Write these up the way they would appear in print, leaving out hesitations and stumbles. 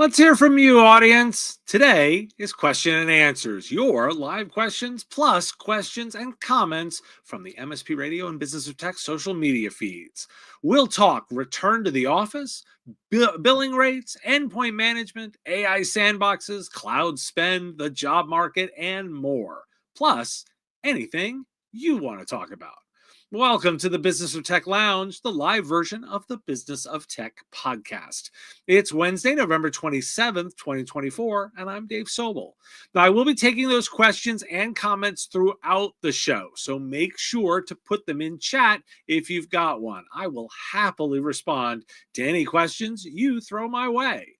Let's hear from you, audience. Today is question and answers, your live questions plus questions and comments from the MSP Radio and Business of Tech social media feeds. We'll talk return to the office, billing rates, endpoint management, AI sandboxes, cloud spend, the job market, and more. Plus, anything you want to talk about. Welcome to the Business of Tech Lounge, the live version of the Business of Tech podcast. It's Wednesday, November 27th, 2024, and I'm Dave Sobel. Now, I will be taking those questions and comments throughout the show, so make sure to put them in chat if you've got one. I will happily respond to any questions you throw my way.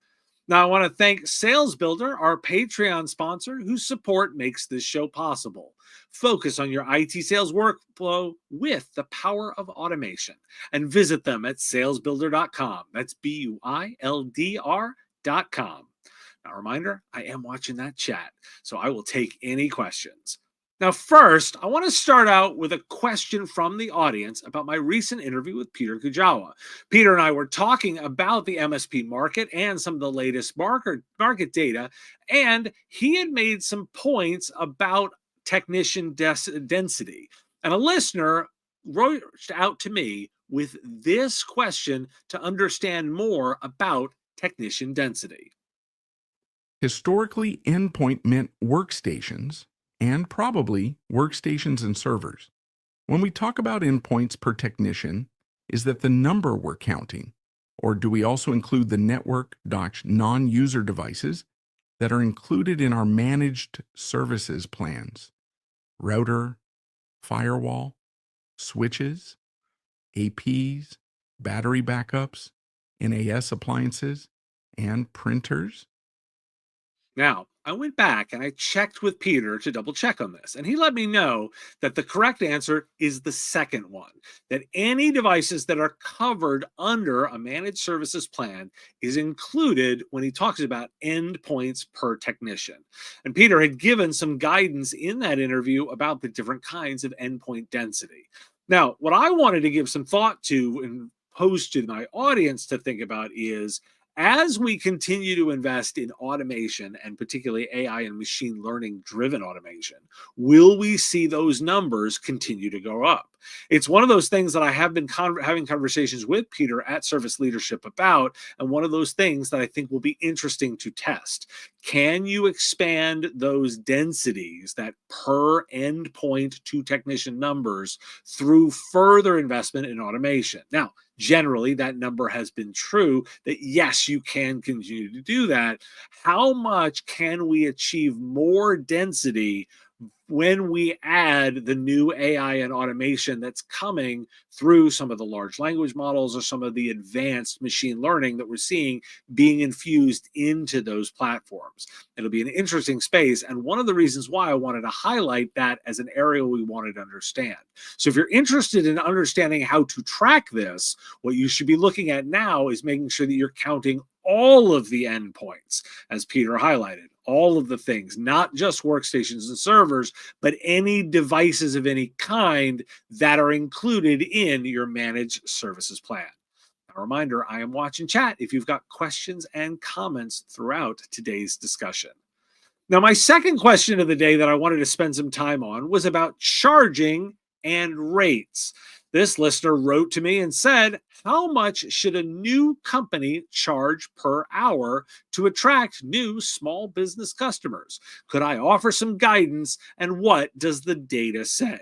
Now, I want to thank Sales Builder, our Patreon sponsor, whose support makes this show possible. Focus on your IT sales workflow with the power of automation and visit them at salesbuilder.com. That's BUILDR.com. Now, reminder, I am watching that chat, so I will take any questions. Now, first, I want to start out with a question from the audience about my recent interview with Peter Kujawa. Peter and I were talking about the MSP market and some of the latest market data, and he had made some points about technician density. And a listener wrote out to me with this question to understand more about technician density. Historically, endpoint meant workstations, and probably workstations and servers. When we talk about endpoints per technician, is that the number we're counting? Or do we also include the network non-user devices that are included in our managed services plans? Router, firewall, switches, APs, battery backups, NAS appliances, and printers? Now, I went back and I checked with Peter to double check on this, and he let me know that the correct answer is the second one, that any devices that are covered under a managed services plan is included when he talks about endpoints per technician. And Peter had given some guidance in that interview about the different kinds of endpoint density. Now, what I wanted to give some thought to and pose to my audience to think about is, as we continue to invest in automation and particularly AI and machine learning driven automation, will we see those numbers continue to go up? It's one of those things that I have been having conversations with Peter at Service Leadership about, and one of those things that I think will be interesting to test. Can you expand those densities, that per endpoint to technician numbers, through further investment in automation? Now, generally, that number has been true, that yes, you can continue to do that. How much can we achieve more density when we add the new AI and automation that's coming through some of the large language models or some of the advanced machine learning that we're seeing being infused into those platforms? It'll be an interesting space, and one of the reasons why I wanted to highlight that as an area we wanted to understand. So if you're interested in understanding how to track this, what you should be looking at now is making sure that you're counting all of the endpoints, as Peter highlighted, all of the things, not just workstations and servers, but any devices of any kind that are included in your managed services plan. A reminder, I am watching chat if you've got questions and comments throughout today's discussion. Now, my second question of the day that I wanted to spend some time on was about charging and rates. This listener wrote to me and said, how much should a new company charge per hour to attract new small business customers? Could I offer some guidance, and what does the data say?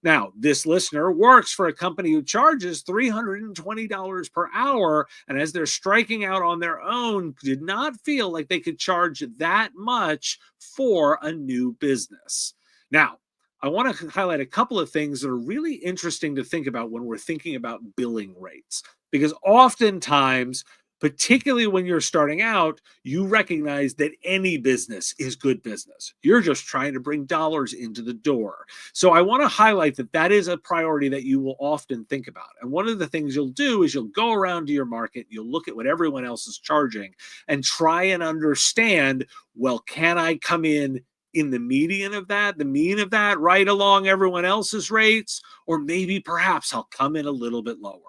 Now, this listener works for a company who charges $320 per hour, and as they're striking out on their own, did not feel like they could charge that much for a new business. Now, I want to highlight a couple of things that are really interesting to think about when we're thinking about billing rates, because oftentimes, particularly when you're starting out, you recognize that any business is good business. You're just trying to bring dollars into the door. So I want to highlight that that is a priority that you will often think about. And one of the things you'll do is you'll go around to your market, you'll look at what everyone else is charging and try and understand, well, can I come in the median of that, the mean of that, right along everyone else's rates, or maybe perhaps I'll come in a little bit lower.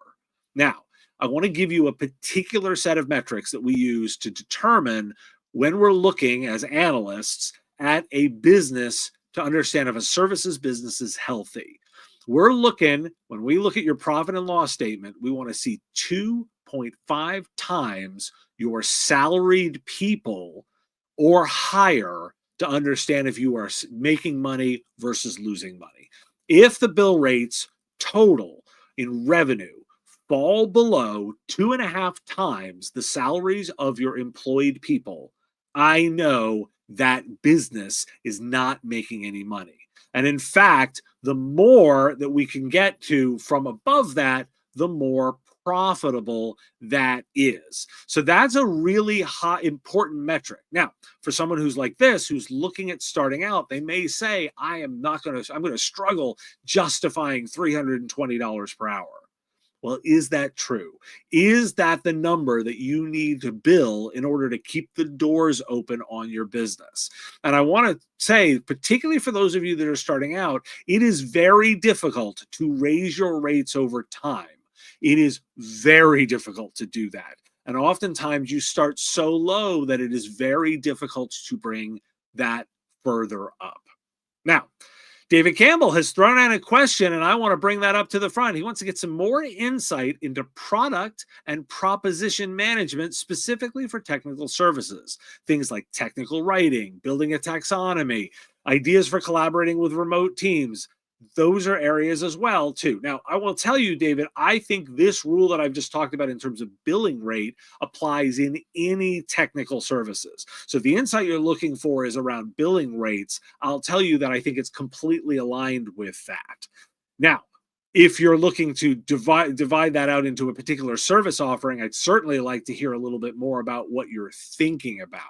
Now, I want to give you a particular set of metrics that we use to determine when we're looking as analysts at a business to understand if a services business is healthy. We're looking, when we look at your profit and loss statement, we want to see 2.5 times your salaried people or higher to understand if you are making money versus losing money. If the bill rates total in revenue fall below 2.5 times the salaries of your employed people, I know that business is not making any money. And in fact, the more that we can get to from above that, the more profitable that is. So that's a really high, important metric. Now, for someone who's like this, who's looking at starting out, they may say, I'm going to struggle justifying $320 per hour. Well, is that true? Is that the number that you need to bill in order to keep the doors open on your business? And I want to say, particularly for those of you that are starting out, it is very difficult to raise your rates over time. It is very difficult to do that. And oftentimes you start so low that it is very difficult to bring that further up. Now, David Campbell has thrown out a question, and I want to bring that up to the front. He wants to get some more insight into product and proposition management, specifically for technical services. Things like technical writing, building a taxonomy, ideas for collaborating with remote teams. Those are areas as well, too. Now, I will tell you, David, I think this rule that I've just talked about in terms of billing rate applies in any technical services. So if the insight you're looking for is around billing rates, I'll tell you that I think it's completely aligned with that. Now, if you're looking to divide that out into a particular service offering, I'd certainly like to hear a little bit more about what you're thinking about.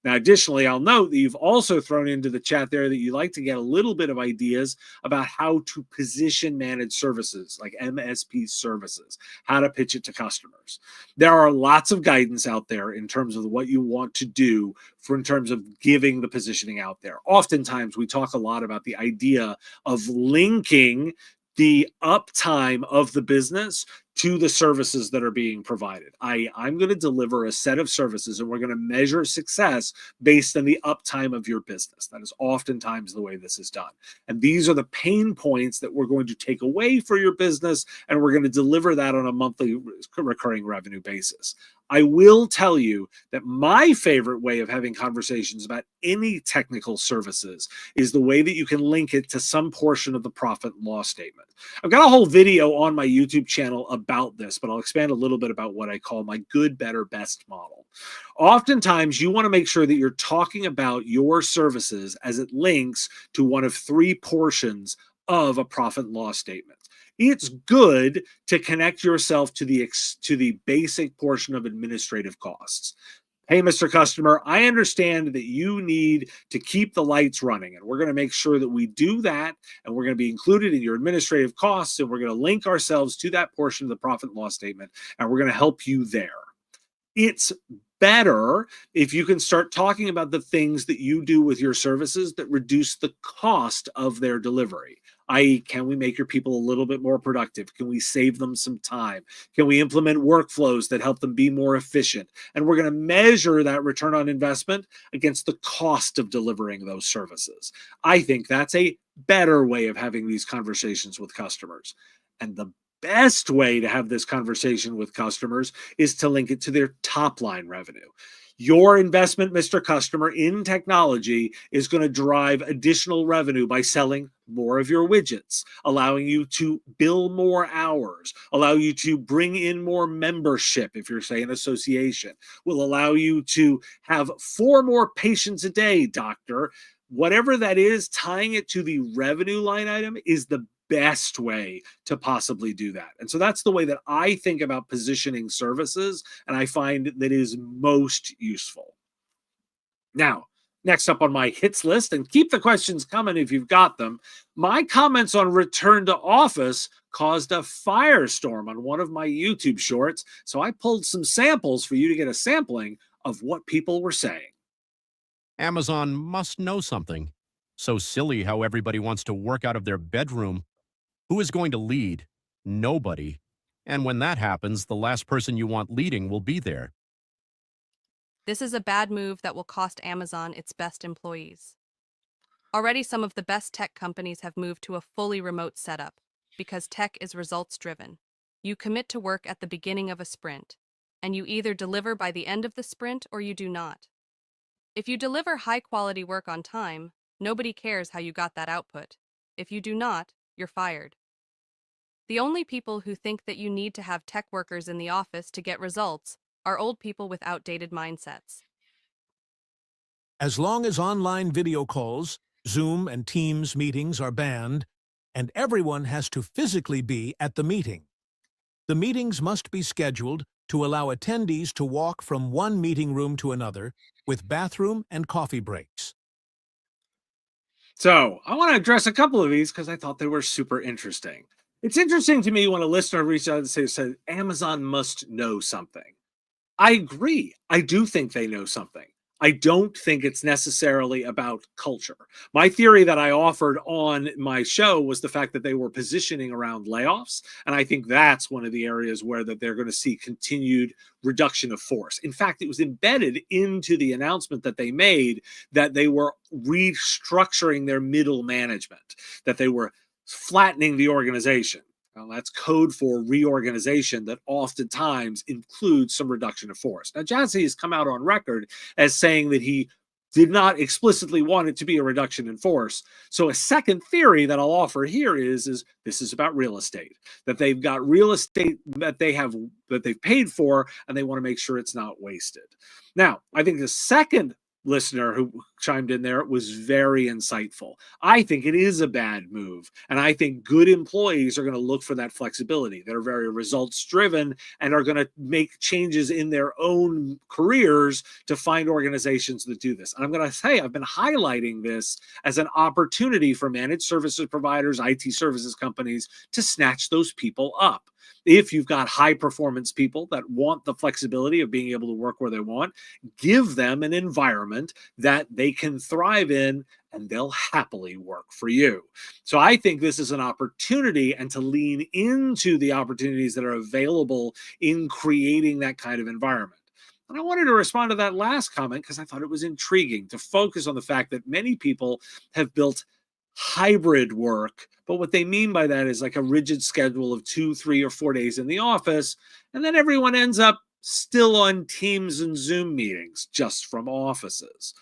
Now, additionally, I'll note that you've also thrown into the chat there that you like to get a little bit of ideas about how to position managed services, like MSP services, how to pitch it to customers. There are lots of guidance out there in terms of what you want to do in terms of giving the positioning out there. Oftentimes, we talk a lot about the idea of linking the uptime of the business to the services that are being provided. I'm going to deliver a set of services and we're going to measure success based on the uptime of your business. That is oftentimes the way this is done. And these are the pain points that we're going to take away for your business, and we're going to deliver that on a monthly recurring revenue basis. I will tell you that my favorite way of having conversations about any technical services is the way that you can link it to some portion of the profit and loss statement. I've got a whole video on my YouTube channel about this, but I'll expand a little bit about what I call my good, better, best model. Oftentimes, you want to make sure that you're talking about your services as it links to one of three portions of a profit and loss statement. It's good to connect yourself to the basic portion of administrative costs. Hey, Mr. Customer, I understand that you need to keep the lights running, and we're going to make sure that we do that, and we're going to be included in your administrative costs, and we're going to link ourselves to that portion of the profit and loss statement, and we're going to help you there. It's better if you can start talking about the things that you do with your services that reduce the cost of their delivery. I.e., can we make your people a little bit more productive? Can we save them some time? Can we implement workflows that help them be more efficient? And we're going to measure that return on investment against the cost of delivering those services. I think that's a better way of having these conversations with customers. And the best way to have this conversation with customers is to link it to their top line revenue. Your investment, Mr. Customer, in technology is going to drive additional revenue by selling more of your widgets, allowing you to bill more hours, allow you to bring in more membership if you're, say, an association, will allow you to have 4 more patients a day, doctor. Whatever that is, tying it to the revenue line item is the best way to possibly do that. And so that's the way that I think about positioning services, and I find that is most useful. Now, next up on my hits list, and keep the questions coming if you've got them, my comments on return to office caused a firestorm on one of my YouTube shorts, so I pulled some samples for you to get a sampling of what people were saying. Amazon must know something. So silly how everybody wants to work out of their bedroom. Who is going to lead? Nobody. And when that happens, the last person you want leading will be there. This is a bad move that will cost Amazon its best employees. Already, some of the best tech companies have moved to a fully remote setup because tech is results-driven. You commit to work at the beginning of a sprint, and you either deliver by the end of the sprint or you do not. If you deliver high-quality work on time, nobody cares how you got that output. If you do not, you're fired. The only people who think that you need to have tech workers in the office to get results are old people with outdated mindsets. As long as online video calls, Zoom and Teams meetings are banned, and everyone has to physically be at the meeting. The meetings must be scheduled to allow attendees to walk from one meeting room to another with bathroom and coffee breaks. So I want to address a couple of these because I thought they were super interesting. It's interesting to me when a listener reached out and said Amazon must know something. I agree. I do think they know something. I don't think it's necessarily about culture. My theory that I offered on my show was the fact that they were positioning around layoffs. And I think that's one of the areas where that they're going to see continued reduction of force. In fact, it was embedded into the announcement that they made that they were restructuring their middle management, that they were flattening the organization. Well, that's code for reorganization that oftentimes includes some reduction of force. Now, Jassy has come out on record as saying that he did not explicitly want it to be a reduction in force. So a second theory that I'll offer here is this is about real estate, that they've got real estate that they've paid for, and they want to make sure it's not wasted. Now, I think the second listener who chimed in there was very insightful. I think it is a bad move. And I think good employees are going to look for that flexibility. They're very results driven and are going to make changes in their own careers to find organizations that do this. And I'm going to say, I've been highlighting this as an opportunity for managed services providers, IT services companies to snatch those people up. If you've got high performance people that want the flexibility of being able to work where they want, give them an environment that they can thrive in and they'll happily work for you. So I think this is an opportunity, and to lean into the opportunities that are available in creating that kind of environment. And I wanted to respond to that last comment because I thought it was intriguing to focus on the fact that many people have built hybrid work, but what they mean by that is like a rigid schedule of 2, 3, or 4 days in the office, and then everyone ends up still on Teams and Zoom meetings just from offices.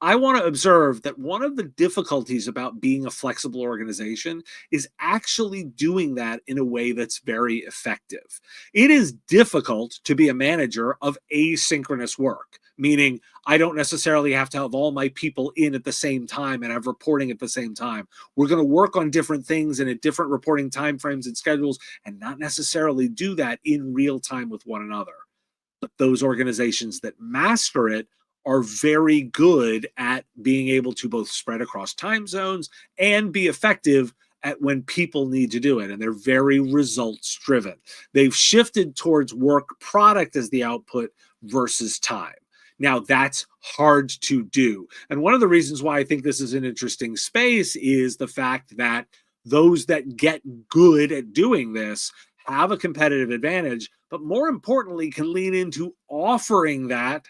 I want to observe that one of the difficulties about being a flexible organization is actually doing that in a way that's very effective. It is difficult to be a manager of asynchronous work, meaning I don't necessarily have to have all my people in at the same time and have reporting at the same time. We're going to work on different things and at different reporting timeframes and schedules and not necessarily do that in real time with one another. But those organizations that master it are very good at being able to both spread across time zones and be effective at when people need to do it. And they're very results driven. They've shifted towards work product as the output versus time. Now, that's hard to do. And one of the reasons why I think this is an interesting space is the fact that those that get good at doing this have a competitive advantage, but more importantly, can lean into offering that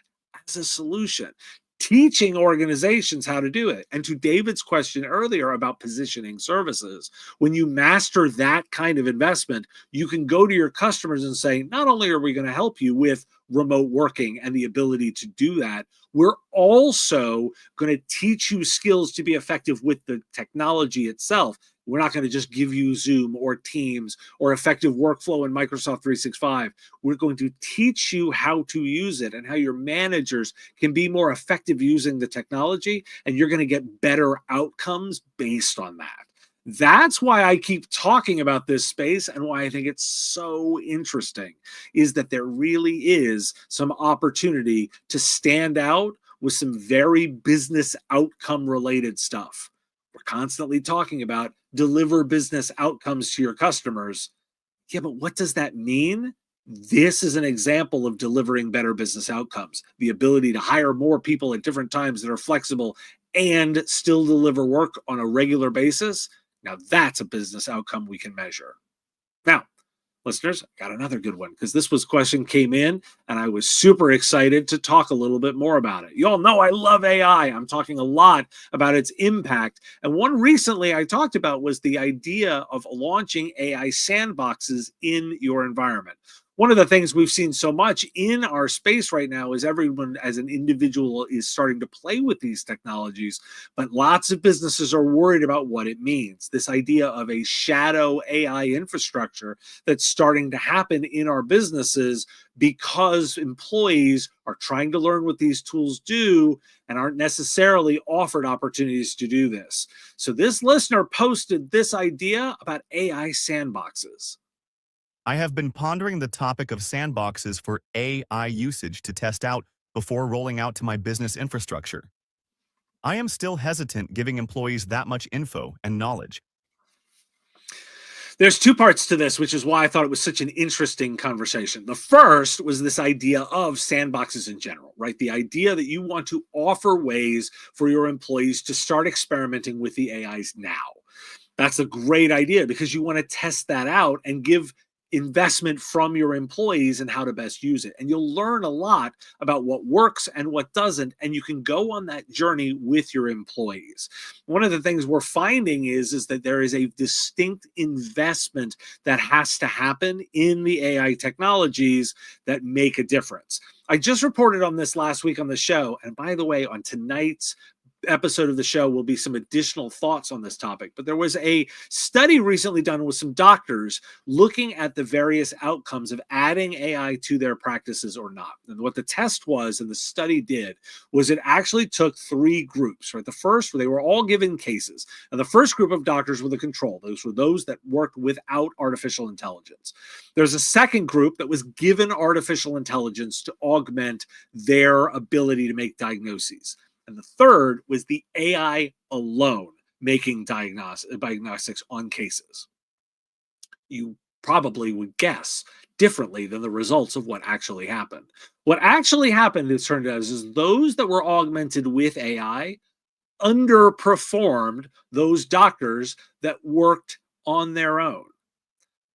as a solution, teaching organizations how to do it. And to David's question earlier about positioning services, when you master that kind of investment, you can go to your customers and say, not only are we going to help you with remote working and the ability to do that, we're also going to teach you skills to be effective with the technology itself. We're not going to just give you Zoom or Teams or effective workflow in Microsoft 365. We're going to teach you how to use it and how your managers can be more effective using the technology, and you're going to get better outcomes based on that. That's why I keep talking about this space and why I think it's so interesting, is that there really is some opportunity to stand out with some very business outcome related stuff. We're constantly talking about deliver business outcomes to your customers. Yeah, but what does that mean? This is an example of delivering better business outcomes. The ability to hire more people at different times that are flexible and still deliver work on a regular basis. Now that's a business outcome we can measure. Now, Listeners, I got another good one because this question came in and I was super excited to talk a little bit more about it. You all know I love AI. I'm talking a lot about its impact. And one recently I talked about was the idea of launching AI sandboxes in your environment. One of the things we've seen so much in our space right now is everyone as an individual is starting to play with these technologies, but lots of businesses are worried about what it means. This idea of a shadow AI infrastructure that's starting to happen in our businesses because employees are trying to learn what these tools do and aren't necessarily offered opportunities to do this. So this listener posted this idea about AI sandboxes. I have been pondering the topic of sandboxes for AI usage to test out before rolling out to my business infrastructure. I am still hesitant giving employees that much info and knowledge. There's two parts to this, which is why I thought it was such an interesting conversation. The first was this idea of sandboxes in general, right? The idea that you want to offer ways for your employees to start experimenting with the AIs now. That's a great idea because you want to test that out and give investment from your employees and how to best use it. And you'll learn a lot about what works and what doesn't. And you can go on that journey with your employees. One of the things we're finding is that there is a distinct investment that has to happen in the AI technologies that make a difference. I just reported on this last week on the show. And by the way, on tonight's episode of the show will be some additional thoughts on this topic. But there was a study recently done with some doctors looking at the various outcomes of adding AI to their practices or not. And what the test was, and the study did, was it actually took three groups, right? The first, where they were all given cases. And the first group of doctors were the control. Those were those that worked without artificial intelligence. There's a second group that was given artificial intelligence to augment their ability to make diagnoses. And the third was the AI alone making diagnostics on cases. You probably would guess differently than the results of what actually happened. What actually happened, it turned out, is those that were augmented with AI underperformed those doctors that worked on their own.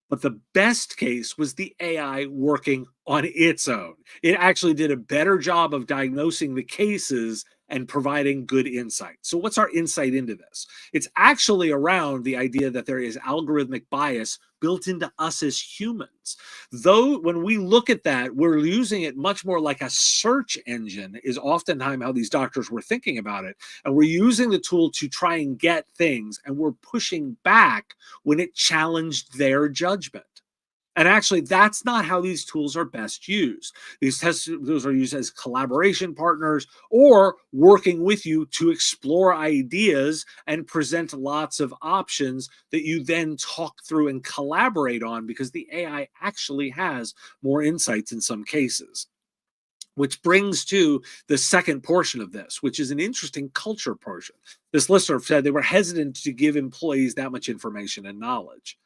But the best case was the AI working on its own. It actually did a better job of diagnosing the cases and providing good insight. So what's our insight into this? It's actually around the idea that there is algorithmic bias built into us as humans. Though when we look at that, we're using it much more like a search engine is oftentimes how these doctors were thinking about it. And we're using the tool to try and get things, and we're pushing back when it challenged their judgment. And actually, that's not how these tools are best used. These tools are used as collaboration partners or working with you to explore ideas and present lots of options that you then talk through and collaborate on because the AI actually has more insights in some cases. Which brings to the second portion of this, which is an interesting culture portion. This listener said they were hesitant to give employees that much information and knowledge.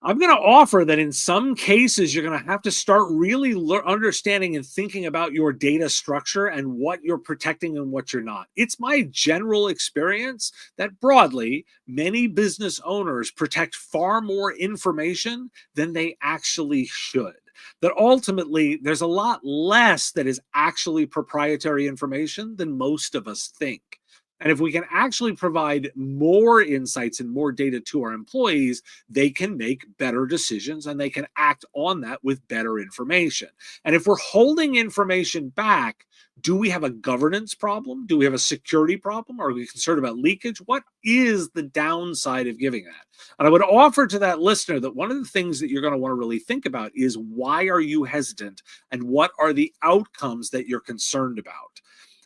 I'm going to offer that in some cases, you're going to have to start really understanding and thinking about your data structure and what you're protecting and what you're not. It's my general experience that broadly, many business owners protect far more information than they actually should. That ultimately, there's a lot less that is actually proprietary information than most of us think. And if we can actually provide more insights and more data to our employees, they can make better decisions and they can act on that with better information. And if we're holding information back, do we have a governance problem? Do we have a security problem? Are we concerned about leakage? What is the downside of giving that? And I would offer to that listener that one of the things that you're going to want to really think about is why are you hesitant and what are the outcomes that you're concerned about?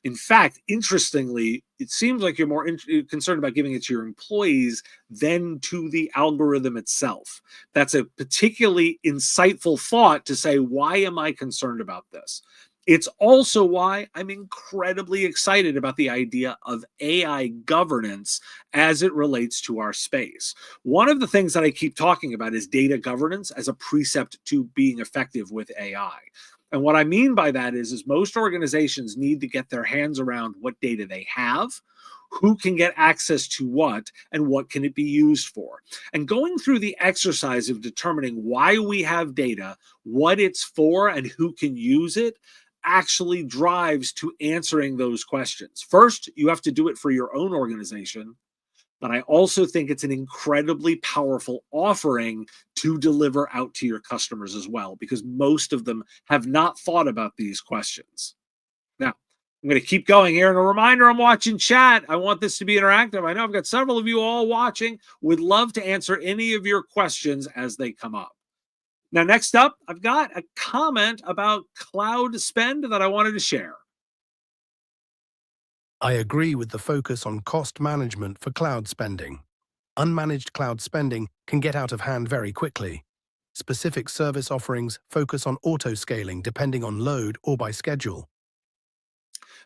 In fact, interestingly, it seems like you're more concerned about giving it to your employees than to the algorithm itself. That's a particularly insightful thought to say, why am I concerned about this? It's also why I'm incredibly excited about the idea of AI governance as it relates to our space. One of the things that I keep talking about is data governance as a precept to being effective with AI. And what I mean by that is most organizations need to get their hands around what data they have, who can get access to what and what can it be used for. And going through the exercise of determining why we have data, what it's for, and who can use it actually drives to answering those questions. First, you have to do it for your own organization, but I also think it's an incredibly powerful offering to deliver out to your customers as well, because most of them have not thought about these questions. Now, I'm going to keep going here. And a reminder, I'm watching chat. I want this to be interactive. I know I've got several of you all watching. Would love to answer any of your questions as they come up. Now, next up, I've got a comment about cloud spend that I wanted to share. I agree with the focus on cost management for cloud spending. Unmanaged cloud spending can get out of hand very quickly. Specific service offerings focus on auto-scaling depending on load or by schedule.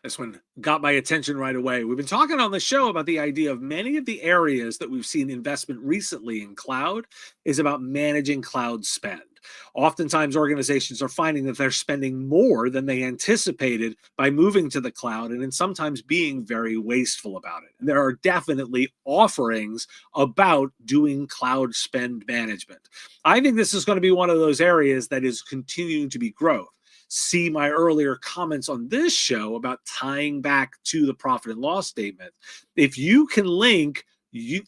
This one got my attention right away. We've been talking on the show about the idea of many of the areas that we've seen investment recently in cloud is about managing cloud spend. Oftentimes, organizations are finding that they're spending more than they anticipated by moving to the cloud, and sometimes being very wasteful about it. And there are definitely offerings about doing cloud spend management. I think this is going to be one of those areas that is continuing to be growth. See my earlier comments on this show about tying back to the profit and loss statement. If you can link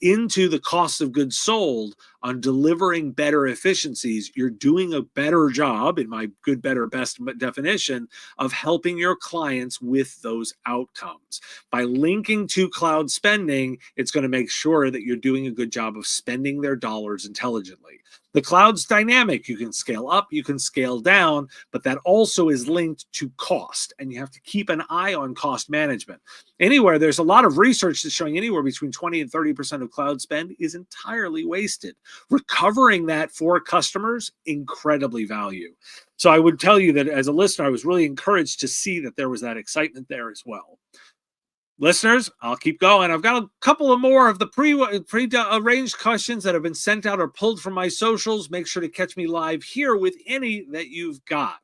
into the cost of goods sold on delivering better efficiencies, you're doing a better job, in my good, better, best definition, of helping your clients with those outcomes. By linking to cloud spending, it's going to make sure that you're doing a good job of spending their dollars intelligently. The cloud's dynamic. You can scale up, you can scale down, but that also is linked to cost, and you have to keep an eye on cost management. There's a lot of research that's showing anywhere between 20 and 30% of cloud spend is entirely wasted. Recovering that for customers, incredibly value. So I would tell you that as a listener, I was really encouraged to see that there was that excitement there as well. Listeners, I'll keep going. I've got a couple of more of the pre-arranged questions that have been sent out or pulled from my socials. Make sure to catch me live here with any that you've got.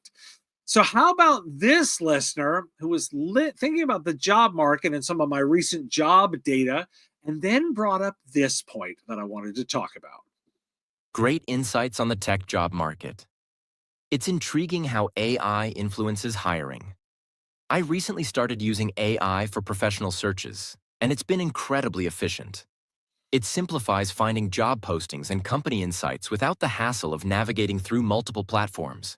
So how about this listener who was thinking about the job market and some of my recent job data, and then brought up this point that I wanted to talk about. Great insights on the tech job market. It's intriguing how AI influences hiring. I recently started using AI for professional searches, and it's been incredibly efficient. It simplifies finding job postings and company insights without the hassle of navigating through multiple platforms.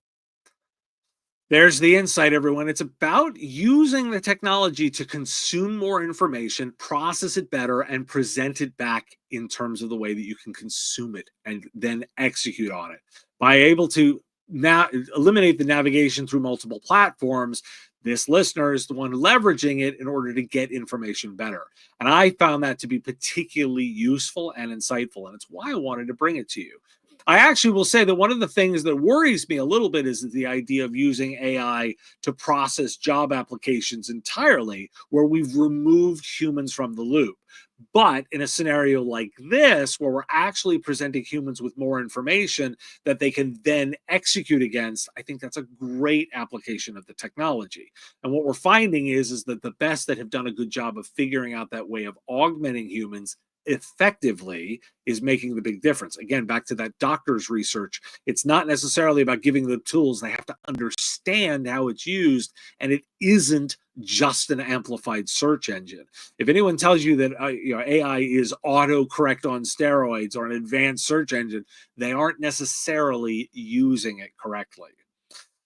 There's the insight, everyone. It's about using the technology to consume more information, process it better, and present it back in terms of the way that you can consume it and then execute on it. By able to now eliminate the navigation through multiple platforms, this listener is the one leveraging it in order to get information better. And I found that to be particularly useful and insightful, and it's why I wanted to bring it to you. I actually will say that one of the things that worries me a little bit is the idea of using AI to process job applications entirely, where we've removed humans from the loop. But in a scenario like this, where we're actually presenting humans with more information that they can then execute against, I think that's a great application of the technology. And what we're finding is that the best that have done a good job of figuring out that way of augmenting humans effectively is making the big difference. Again, back to that doctor's research, it's not necessarily about giving them tools. They have to understand how it's used, and it isn't just an amplified search engine. If anyone tells you that AI is autocorrect on steroids or an advanced search engine, they aren't necessarily using it correctly.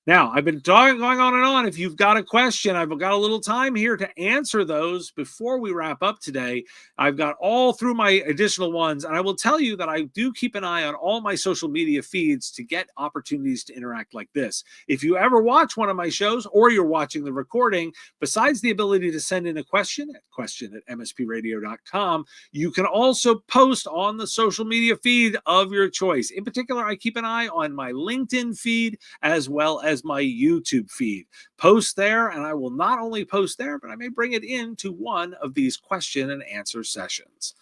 Now, I've been going on and on. If you've got a question, I've got a little time here to answer those before we wrap up today. I've got all through my additional ones, and I will tell you that I do keep an eye on all my social media feeds to get opportunities to interact like this. If you ever watch one of my shows or you're watching the recording, besides the ability to send in a question at mspradio.com, you can also post on the social media feed of your choice. In particular, I keep an eye on my LinkedIn feed as well as my YouTube feed. Post there, and I will not only post there, but I may bring it into one of these question and answer sessions.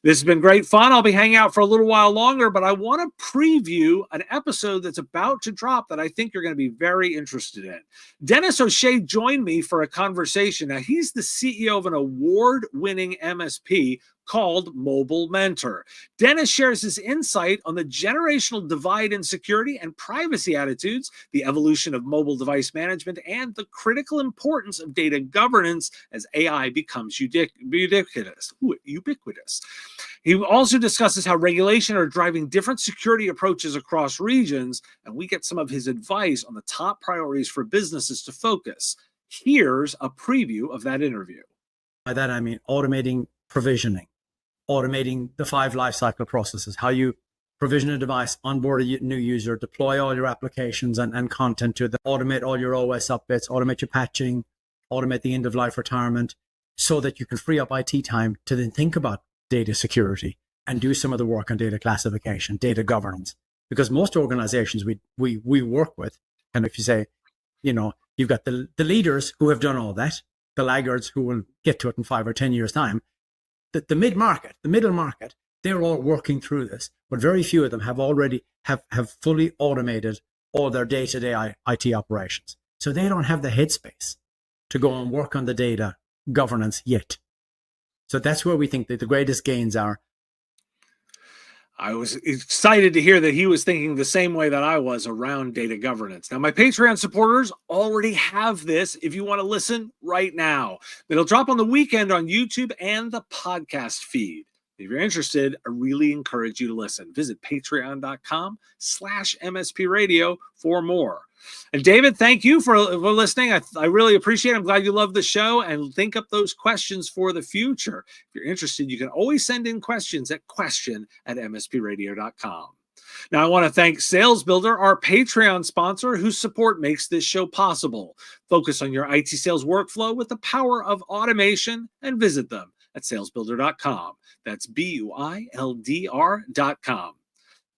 This has been great fun. I'll be hanging out for a little while longer, but I want to preview an episode that's about to drop that I think you're going to be very interested in. Dennis O'Shea joined me for a conversation. Now, he's the CEO of an award-winning MSP called Mobile Mentor. Dennis shares his insight on the generational divide in security and privacy attitudes, the evolution of mobile device management, and the critical importance of data governance as AI becomes ubiquitous. He also discusses how regulation are driving different security approaches across regions, and we get some of his advice on the top priorities for businesses to focus. Here's a preview of that interview. By that, I mean automating provisioning, automating the 5 lifecycle processes, how you provision a device, onboard a new user, deploy all your applications and content to them, automate all your OS updates, automate your patching, automate the end-of-life retirement, so that you can free up IT time to then think about data security and do some of the work on data classification, data governance. Because most organizations we work with, and if you say, you've got the leaders who have done all that, the laggards who will get to it in 5 or 10 years' time, the mid-market, the middle market, they're all working through this, but very few of them have already have fully automated all their day-to-day IT operations. So they don't have the headspace to go and work on the data governance yet. So that's where we think that the greatest gains are. I was excited to hear that he was thinking the same way that I was around data governance. Now, my Patreon supporters already have this if you want to listen right now. It'll drop on the weekend on YouTube and the podcast feed. If you're interested, I really encourage you to listen. Visit patreon.com/MSP radio for more. And David, thank you for listening. I really appreciate it. I'm glad you love the show, and think up those questions for the future. If you're interested, you can always send in questions at question@mspradio.com. Now, I want to thank Sales Builder, our Patreon sponsor, whose support makes this show possible. Focus on your IT sales workflow with the power of automation and visit them at salesbuilder.com. That's BUILDR.com.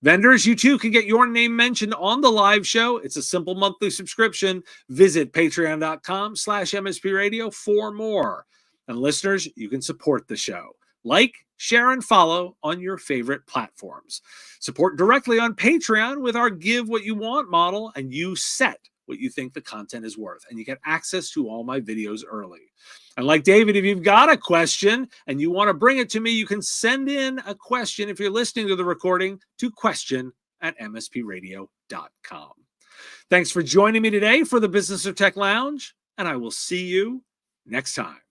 Vendors, you too can get your name mentioned on the live show. It's a simple monthly subscription. Visit patreon.com/MSP radio for more. And listeners, you can support the show. Like, share, and follow on your favorite platforms. Support directly on Patreon with our Give What You Want model, and you set what you think the content is worth. And you get access to all my videos early. And like David, if you've got a question and you want to bring it to me, you can send in a question if you're listening to the recording to question@mspradio.com. Thanks for joining me today for the Business of Tech Lounge, and I will see you next time.